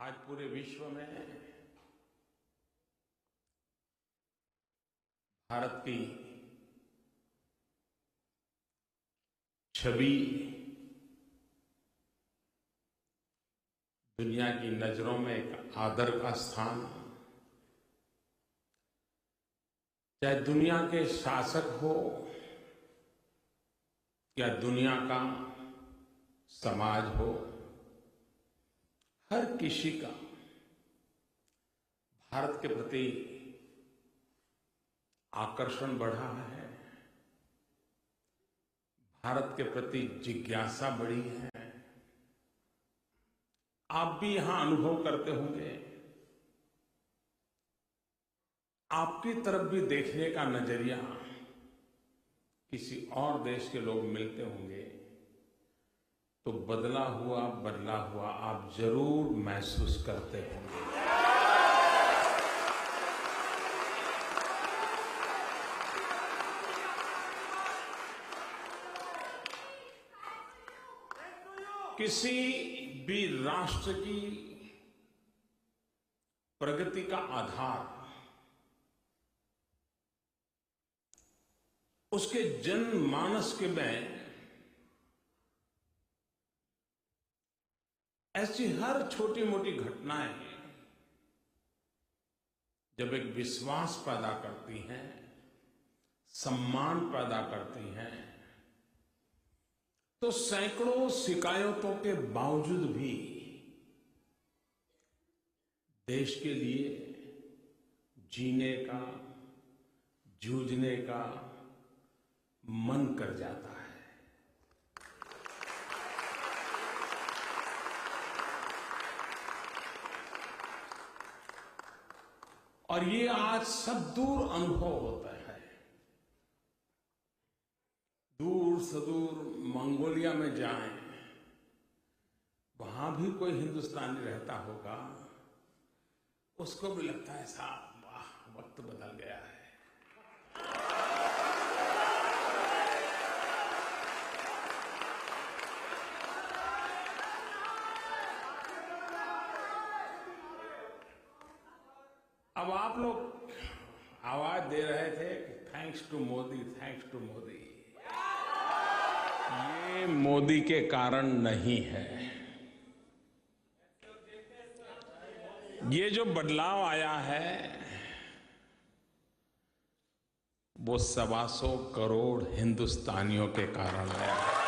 आज पूरे विश्व में भारत की छवि दुनिया की नजरों में एक आदर का स्थान, चाहे दुनिया के शासक हो या दुनिया का समाज हो, हर किसी का भारत के प्रति आकर्षण बढ़ा है, भारत के प्रति जिज्ञासा बढ़ी है। आप भी यहां अनुभव करते होंगे, आपकी तरफ भी देखने का नजरिया किसी और देश के लोग मिलते होंगे तो बदला हुआ आप जरूर महसूस करते होंगे। किसी भी राष्ट्र की प्रगति का आधार उसके जनमानस के में ऐसी हर छोटी मोटी घटनाएं जब एक विश्वास पैदा करती हैं, सम्मान पैदा करती हैं, तो सैकड़ों शिकायतों के बावजूद भी देश के लिए जीने का, जूझने का मन कर जाता है। और ये आज सब दूर अनुभव होता है। दूर सुदूर मंगोलिया में जाएं, वहां भी कोई हिंदुस्तानी रहता होगा, उसको भी लगता है साहब वाह, वक्त बदल गया है। अब आप लोग आवाज दे रहे थे कि thanks to Modi, thanks to Modi. ये मोदी के कारण नहीं है। ये जो बदलाव आया है वो 125 करोड़ हिंदुस्तानियों के कारण आया है।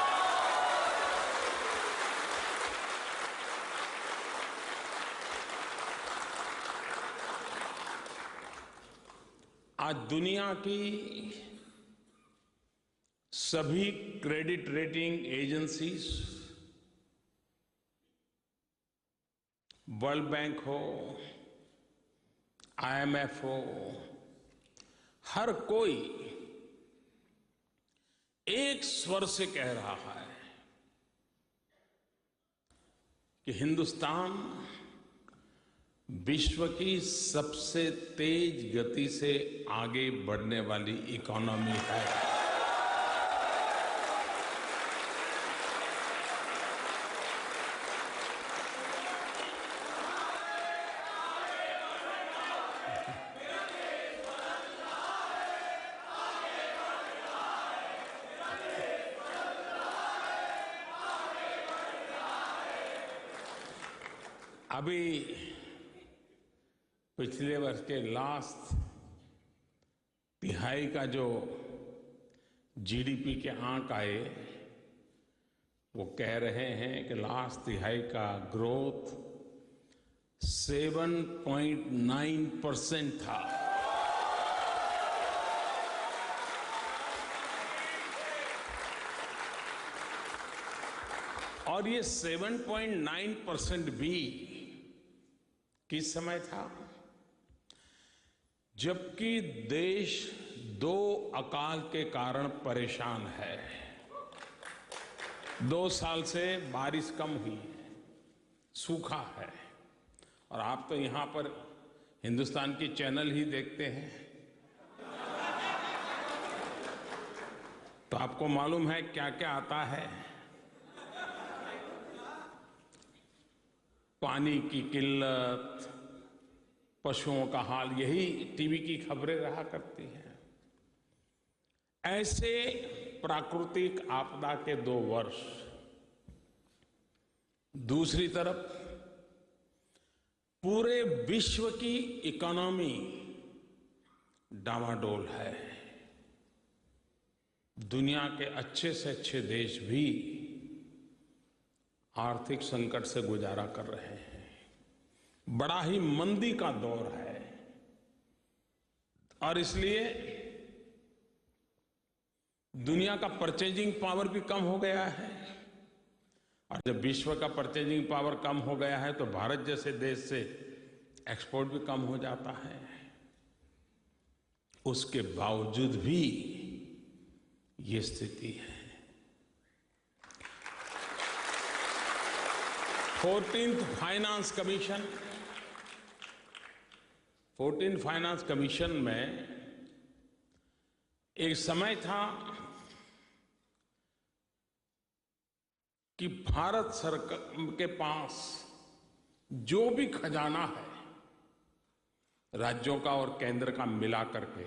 आज दुनिया की सभी credit rating agencies, world bank हो, आईएमएफ हो, हर कोई एक स्वर से कह रहा है कि हिंदुस्तान विश्व की सबसे तेज गति से आगे बढ़ने वाली इकोनॉमी है। अभी पिछले वर्ष के लास्ट तिहाई का जो जीडीपी के आंक आए, वो कह रहे हैं कि लास्ट तिहाई का ग्रोथ 7.9% था। और ये 7.9% भी किस समय था? जबकि देश 2 अकाल के कारण परेशान है। 2 साल से बारिश कम हुई है, सूखा है। और आप तो यहां पर हिंदुस्तान की चैनल ही देखते हैं, तो आपको मालूम है क्या क्या आता है। पानी की किल्लत, पशुओं का हाल, यही टीवी की खबरें रहा करती हैं। ऐसे प्राकृतिक आपदा के 2 वर्ष, दूसरी तरफ पूरे विश्व की इकोनॉमी डामाडोल है। दुनिया के अच्छे से अच्छे देश भी आर्थिक संकट से गुजारा कर रहे हैं। बड़ा ही मंदी का दौर है और इसलिए दुनिया का परचेजिंग पावर भी कम हो गया है। और जब विश्व का परचेजिंग पावर कम हो गया है तो भारत जैसे देश से एक्सपोर्ट भी कम हो जाता है। उसके बावजूद भी ये स्थिति है। 14th फाइनेंस कमीशन में एक समय था कि भारत सरकार के पास जो भी खजाना है राज्यों का और केंद्र का मिला करके,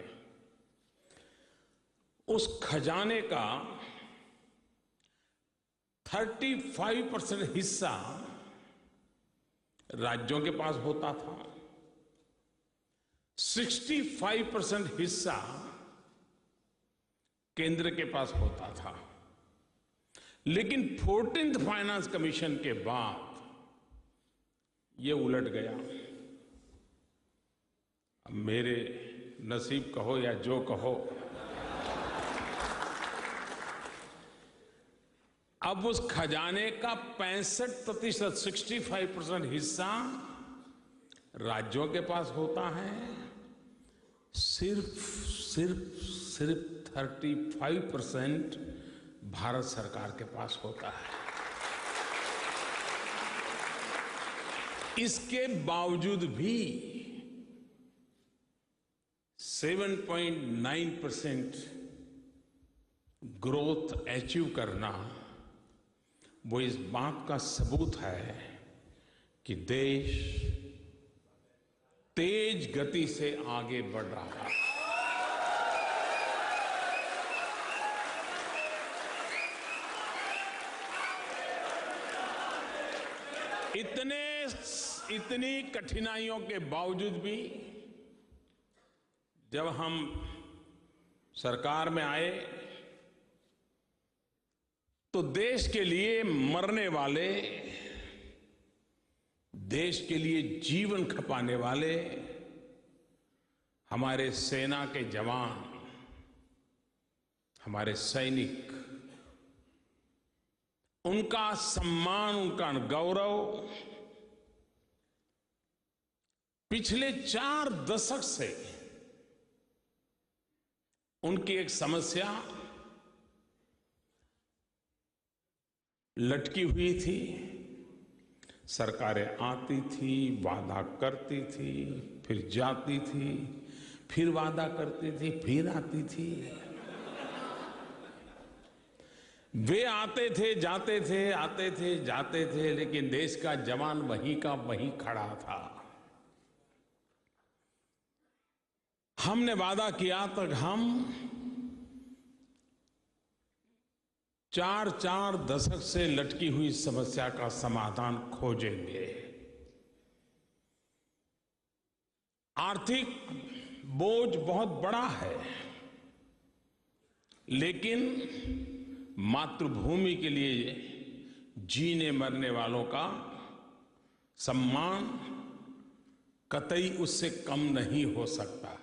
उस खजाने का 35% हिस्सा राज्यों के पास होता था, 65% हिस्सा केंद्र के पास होता था। लेकिन 14th फाइनेंस कमीशन के बाद ये उलट गया। अब मेरे नसीब कहो या जो कहो, अब उस खजाने का 65%, 65% हिस्सा राज्यों के पास होता है, सिर्फ 35% भारत सरकार के पास होता है। इसके बावजूद भी 7.9% ग्रोथ अचीव करना, वो इस बात का सबूत है कि देश तेज गति से आगे बढ़ रहा है। इतनी कठिनाइयों के बावजूद भी जब हम सरकार में आए तो देश के लिए मरने वाले, देश के लिए जीवन खपाने वाले हमारे सेना के जवान, हमारे सैनिक, उनका सम्मान, उनका गौरव पिछले 4 दशक से उनकी एक समस्या लटकी हुई थी। सरकारें आती थी, वादा करती थी, फिर जाती थी, फिर वादा करती थी, फिर आती थी। वे आते थे, जाते थे, आते थे, जाते थे, लेकिन देश का जवान वहीं का वहीं खड़ा था। हमने वादा किया तक हम 4 दशक से लटकी हुई समस्या का समाधान खोजेंगे। आर्थिक बोझ बहुत बड़ा है, लेकिन मातृभूमि के लिए जीने मरने वालों का सम्मान कतई उससे कम नहीं हो सकता।